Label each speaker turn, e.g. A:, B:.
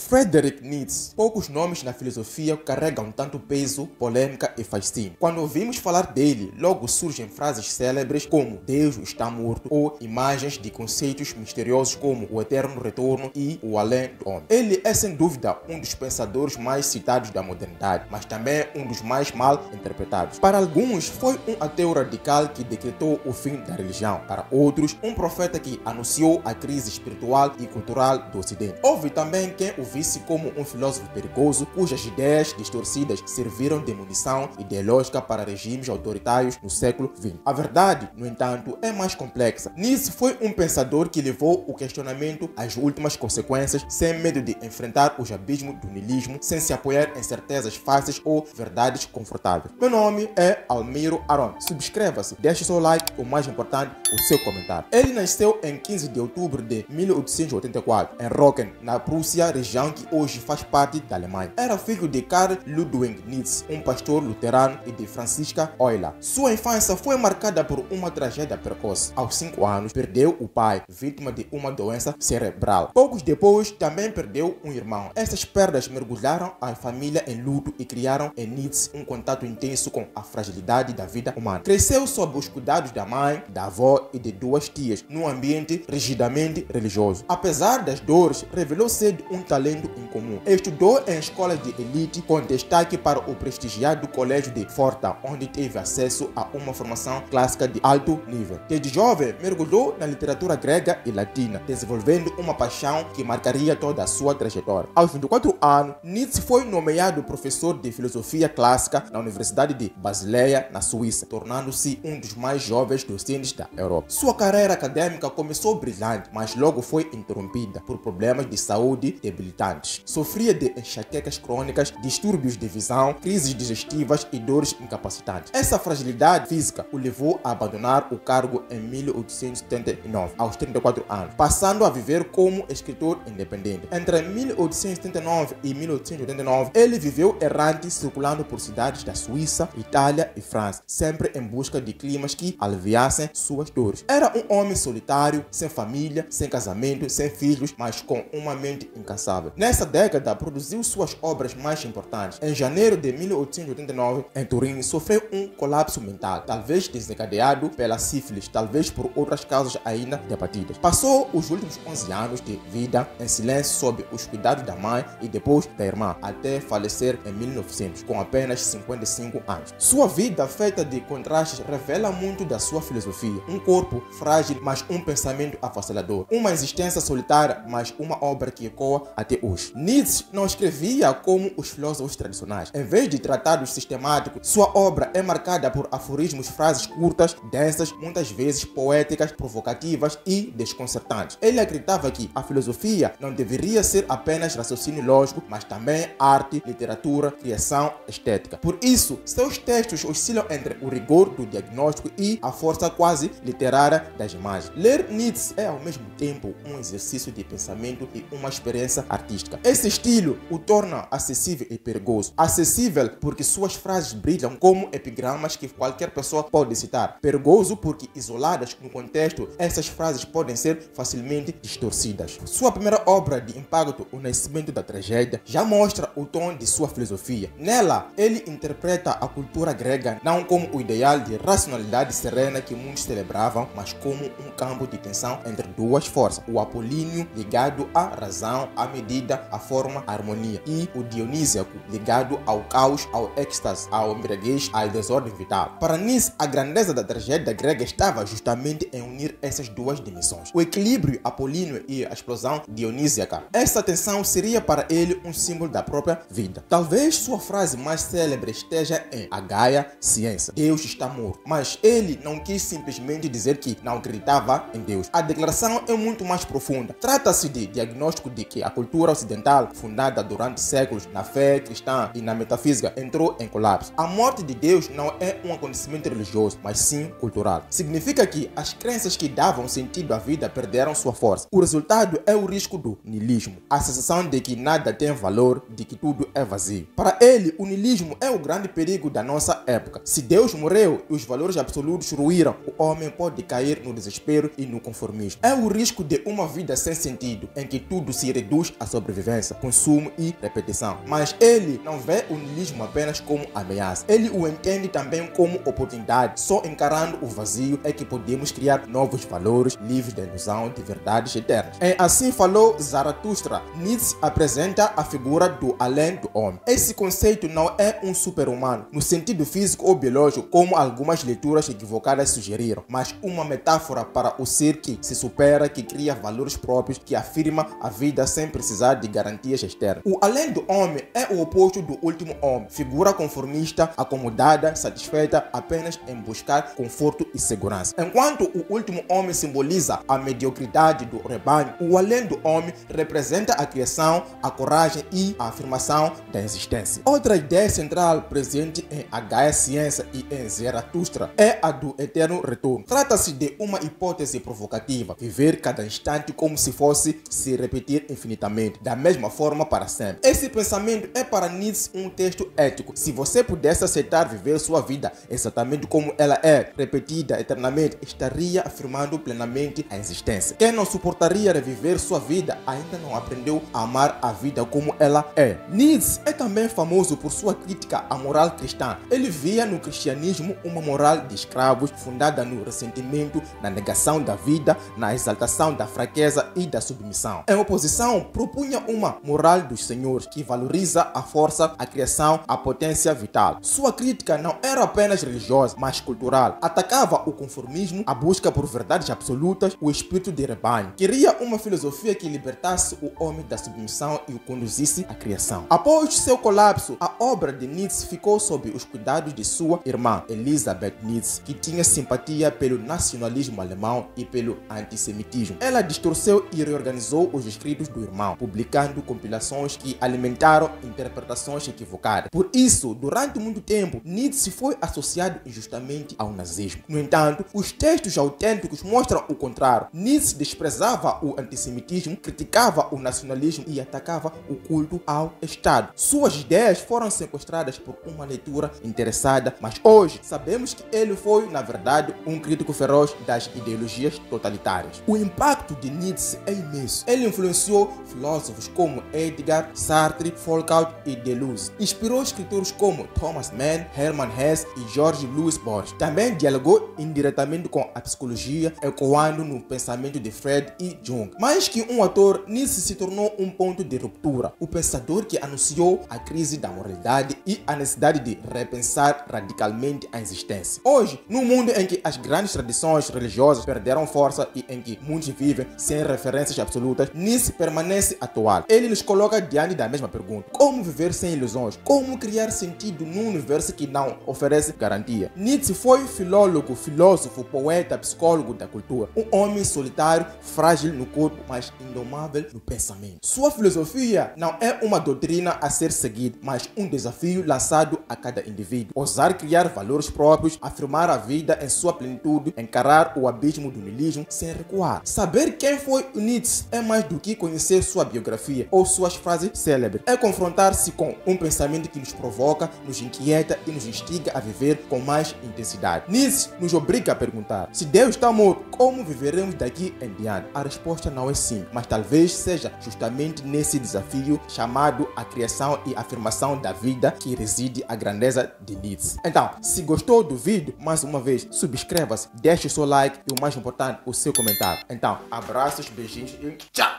A: Friedrich Nietzsche. Poucos nomes na filosofia carregam tanto peso, polêmica e fascínio. Quando ouvimos falar dele, logo surgem frases célebres como Deus está morto ou imagens de conceitos misteriosos como o eterno retorno e o além do homem. Ele é sem dúvida um dos pensadores mais citados da modernidade, mas também um dos mais mal interpretados. Para alguns, foi um ateu radical que decretou o fim da religião. Para outros, um profeta que anunciou a crise espiritual e cultural do Ocidente. Houve também quem o visse como um filósofo perigoso, cujas ideias distorcidas serviram de munição ideológica para regimes autoritários no século XX. A verdade, no entanto, é mais complexa. Nietzsche foi um pensador que levou o questionamento às últimas consequências, sem medo de enfrentar os abismos do niilismo, sem se apoiar em certezas fáceis ou verdades confortáveis. Meu nome é Almiro Aron. Subscreva-se, deixe seu like, o mais importante, o seu comentário. Ele nasceu em 15 de outubro de 1884, em Rocken, na Prússia, região que hoje faz parte da Alemanha. Era filho de Karl Ludwig Nietzsche, um pastor luterano, e de Franziska Euler. Sua infância foi marcada por uma tragédia precoce. Aos 5 anos, perdeu o pai, vítima de uma doença cerebral. Poucos depois, também perdeu um irmão. Essas perdas mergulharam a família em luto e criaram em Nietzsche um contato intenso com a fragilidade da vida humana. Cresceu sob os cuidados da mãe, da avó e de 2 tias, num ambiente rigidamente religioso. Apesar das dores, revelou cedo um talento incomum. Estudou em escolas de elite, com destaque para o prestigiado Colégio de Forta, onde teve acesso a uma formação clássica de alto nível. Desde jovem, mergulhou na literatura grega e latina, desenvolvendo uma paixão que marcaria toda a sua trajetória. Aos 24 anos, Nietzsche foi nomeado professor de filosofia clássica na Universidade de Basileia, na Suíça, tornando-se um dos mais jovens docentes da Europa. Sua carreira acadêmica começou brilhante, mas logo foi interrompida por problemas de saúde debilitantes. Sofria de enxaquecas crônicas, distúrbios de visão, crises digestivas e dores incapacitantes. Essa fragilidade física o levou a abandonar o cargo em 1879, aos 34 anos, passando a viver como escritor independente. Entre 1879 e 1889, ele viveu errante, circulando por cidades da Suíça, Itália e França, sempre em busca de climas que aliviassem suas dores. Era um homem solitário, sem família, sem casamento, sem filhos, mas com uma mente incansável. Nessa década, produziu suas obras mais importantes. Em janeiro de 1889, em Turim, sofreu um colapso mental, talvez desencadeado pela sífilis, talvez por outras causas ainda debatidas. Passou os últimos 11 anos de vida em silêncio sob os cuidados da mãe e depois da irmã, até falecer em 1900, com apenas 55 anos. Sua vida, feita de contrastes, revela muito da sua filosofia. Um corpo frágil, mas um pensamento avassalador. Uma existência solitária, mas uma obra que ecoa até hoje. Nietzsche não escrevia como os filósofos tradicionais. Em vez de tratados sistemáticos, sua obra é marcada por aforismos, frases curtas, densas, muitas vezes poéticas, provocativas e desconcertantes. Ele acreditava que a filosofia não deveria ser apenas raciocínio lógico, mas também arte, literatura, criação, estética. Por isso, seus textos oscilam entre o rigor do diagnóstico e a força quase literária das imagens. Ler Nietzsche é ao mesmo tempo um exercício de pensamento e uma experiência artística. Esse estilo o torna acessível e perigoso. Acessível porque suas frases brilham como epigramas que qualquer pessoa pode citar. Perigoso porque, isoladas no contexto, essas frases podem ser facilmente distorcidas. Sua primeira obra de impacto, O Nascimento da Tragédia, já mostra o tom de sua filosofia. Nela, ele interpreta a cultura grega não como o ideal de racionalidade serena que muitos celebravam, mas como um campo de tensão entre duas forças: o apolíneo, ligado à razão, à medida, à forma, à harmonia, e o dionísiaco, ligado ao caos, ao êxtase, ao embriaguez, à desordem vital. Para Nietzsche, a grandeza da tragédia grega estava justamente em unir essas duas dimensões: o equilíbrio apolíneo e a explosão dionísiaca. Essa tensão seria para ele um símbolo da própria vida. Talvez sua frase mais célebre esteja em A Gaia Ciência: Deus está morto. Mas ele não quis simplesmente dizer que não acreditava em Deus. A declaração é muito mais profunda. Trata-se de diagnóstico de que a cultura ocidental, fundada durante séculos na fé cristã e na metafísica, entrou em colapso. A morte de Deus não é um acontecimento religioso, mas sim cultural. Significa que as crenças que davam sentido à vida perderam sua força. O resultado é o risco do niilismo, a sensação de que nada tem valor, de que tudo é vazio. Para ele, o niilismo é o grande perigo da nossa época. Se Deus morreu e os valores absolutos ruíram, o homem pode cair no desespero e no conformismo. É o risco de uma vida sem sentido, em que tudo se reduz a sobrevivência, consumo e repetição. Mas ele não vê o niilismo apenas como ameaça. Ele o entende também como oportunidade. Só encarando o vazio é que podemos criar novos valores livres da ilusão de verdades eternas. E assim falou Zaratustra. Nietzsche apresenta a figura do além do homem. Esse conceito não é um super-humano no sentido físico ou biológico, como algumas leituras equivocadas sugeriram, mas uma metáfora para o ser que se supera, que cria valores próprios, que afirma a vida sem precisar de garantias externas. O além do homem é o oposto do último homem, figura conformista, acomodada, satisfeita apenas em buscar conforto e segurança. Enquanto o último homem simboliza a mediocridade do rebanho, o além do homem representa a criação, a coragem e a afirmação da existência. Outra ideia central presente em A Gaia Ciência e em Zaratustra é a do eterno retorno. Trata-se de uma hipótese provocativa, viver cada instante como se fosse se repetir infinitamente, da mesma forma para sempre. Esse pensamento é para Nietzsche um texto ético. Se você pudesse aceitar viver sua vida exatamente como ela é, repetida eternamente, estaria afirmando plenamente a existência. Quem não suportaria reviver sua vida ainda não aprendeu a amar a vida como ela é. Nietzsche é também famoso por sua crítica à moral cristã. Ele via no cristianismo uma moral de escravos fundada no ressentimento, na negação da vida, na exaltação da fraqueza e da submissão. Em oposição, propunha uma moral dos senhores que valoriza a força, a criação, a potência vital. Sua crítica não era apenas religiosa, mas cultural. Atacava o conformismo, a busca por verdades absolutas, o espírito de rebanho. Queria uma filosofia que libertasse o homem da submissão e o conduzisse à criação. Após seu colapso, a obra de Nietzsche ficou sob os cuidados de sua irmã, Elisabeth Nietzsche, que tinha simpatia pelo nacionalismo alemão e pelo antissemitismo. Ela distorceu e reorganizou os escritos do irmão, publicando compilações que alimentaram interpretações equivocadas. Por isso, durante muito tempo, Nietzsche foi associado injustamente ao nazismo. No entanto, os textos autênticos mostram o contrário. Nietzsche desprezava o antissemitismo, criticava o nacionalismo e atacava o culto ao Estado. Suas ideias foram sequestradas por uma leitura interessada, mas hoje sabemos que ele foi, na verdade, um crítico feroz das ideologias totalitárias. O impacto de Nietzsche é imenso. Ele influenciou filósofos como Edgar, Sartre, Foucault e Deleuze. Inspirou escritores como Thomas Mann, Hermann Hesse e George Louis Borges. Também dialogou indiretamente com a psicologia, ecoando no pensamento de Freud e Jung. Mais que um autor, Nietzsche se tornou um ponto de ruptura. O pensador que anunciou a crise da moralidade e a necessidade de repensar radicalmente a existência. Hoje, num mundo em que as grandes tradições religiosas perderam força e em que muitos vivem sem referências absolutas, Nietzsche permanece atual. Ele nos coloca diante da mesma pergunta: como viver sem ilusões? Como criar sentido num universo que não oferece garantia? Nietzsche foi filólogo, filósofo, poeta, psicólogo da cultura. Um homem solitário, frágil no corpo, mas indomável no pensamento. Sua filosofia não é uma doutrina a ser seguida, mas um desafio lançado a cada indivíduo. Ousar criar valores próprios, afirmar a vida em sua plenitude, encarar o abismo do niilismo sem recuar. Saber quem foi Nietzsche é mais do que conhecer sua biografia ou suas frases célebres. É confrontar-se com um pensamento que nos provoca, nos inquieta e nos instiga a viver com mais intensidade. Nietzsche nos obriga a perguntar: se Deus está morto, como viveremos daqui em diante? A resposta não é sim, mas talvez seja justamente nesse desafio chamado a criação e afirmação da vida que reside a grandeza de Nietzsche. Então, se gostou do vídeo, mais uma vez, subscreva-se, deixe o seu like e o mais importante, o seu comentário. Então, abraços, beijinhos e tchau!